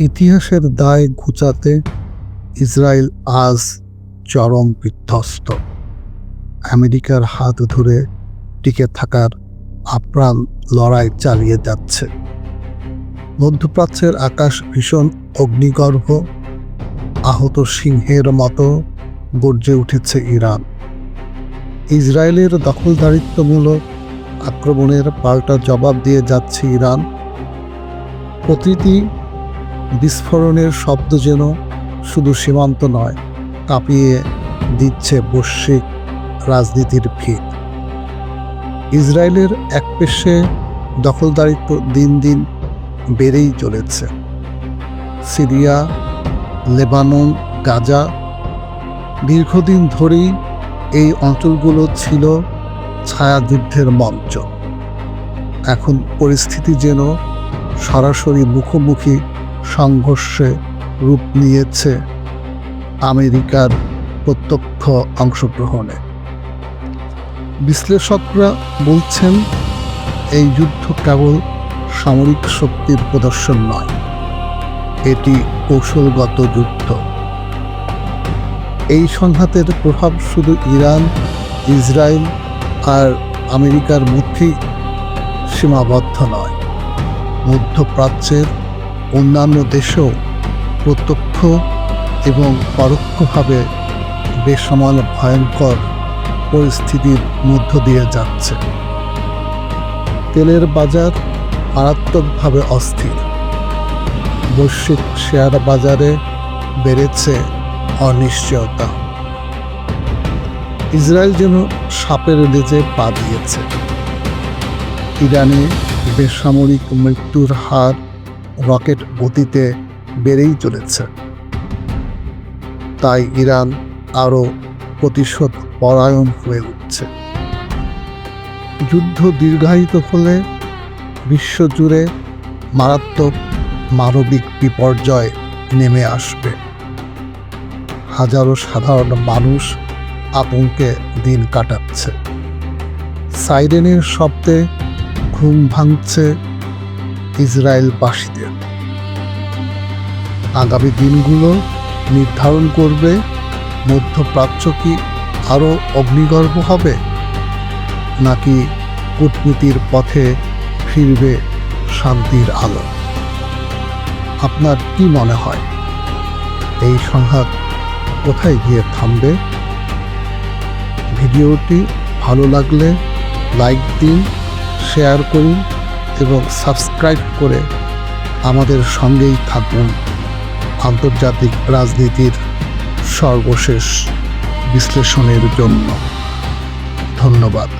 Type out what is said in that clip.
ইতিহাসের দায় ঘুচাতে ইসরায়েল আজ চরম বিধ্বস্ত। আমেরিকার হাত ধরে টিকে থাকার আপ্রাণ লড়াই চালিয়ে যাচ্ছে। মধ্যপ্রাচ্যের আকাশ ভীষণ অগ্নিগর্ভ, আহত সিংহের মতো গর্জে উঠেছে ইরান। ইসরায়েলের দখলদারিত্বমূলক আক্রমণের পাল্টা জবাব দিয়ে যাচ্ছে ইরান। প্রতিটি বিস্ফোরণের শব্দ যেন শুধু সীমান্ত নয়, কাঁপিয়ে দিচ্ছে বৈশ্বিক রাজনীতির ভিত। ইসরায়েলের একপেশে দখলদারিত্ব দিন দিন বেড়েই চলেছে। সিরিয়া, লেবানন, গাজা, দীর্ঘদিন ধরেই এই অঞ্চলগুলো ছিল ছায়াযুদ্ধের মঞ্চ। এখন পরিস্থিতি যেন সরাসরি মুখোমুখি সংঘর্ষে রূপ নিয়েছে আমেরিকার প্রত্যক্ষ অংশগ্রহণে। বিশ্লেষকরা বলছেন, এই যুদ্ধ কেবল সামরিক শক্তির প্রদর্শন নয়, এটি কৌশলগত যুদ্ধ। এই সংঘাতের প্রভাব শুধু ইরান, ইসরায়েল আর আমেরিকার মধ্যেই সীমাবদ্ধ নয়, মধ্যপ্রাচ্যের অন্যান্য দেশেও প্রত্যক্ষ এবং পরোক্ষভাবে বেসামাল ভয়ঙ্কর পরিস্থিতির মধ্য দিয়ে যাচ্ছে। তেলের বাজার মারাত্মকভাবে অস্থির। বৈশ্বিক শেয়ার বাজারে বেড়েছে অনিশ্চয়তা। ইসরায়েল যেন সাপের লেজে পা দিয়েছে। ইরানে বেসামরিক মৃত্যুর হার রকেট গতিতে বেড়েই চলেছে। তাই ইরান আরও প্রতিশোধ পরায়ণ হয়ে উঠছে। যুদ্ধ দীর্ঘায়িত হলে বিশ্বজুড়ে মারাত্মক মানবিক বিপর্যয় নেমে আসবে। হাজারো সাধারণ মানুষ আতঙ্কে দিন কাটাচ্ছে। সাইরেনের শব্দে ঘুম ভাঙছে ইসরায়েলবাসীদের। আগামী দিনগুলো নির্ধারণ করবে মধ্যপ্রাচ্য কি আরও অগ্নিগর্ভ হবে, নাকি কূটনীতির পথে ফিরবে শান্তির আলো। আপনার কি মনে হয়, এই সংঘাত কোথায় গিয়ে থামবে? ভিডিওটি ভালো লাগলে লাইক দিন, শেয়ার করুন এবং সাবস্ক্রাইব করে আমাদের সঙ্গেই থাকুন আন্তর্জাতিক রাজনীতির সর্বশেষ বিশ্লেষণের জন্য। ধন্যবাদ।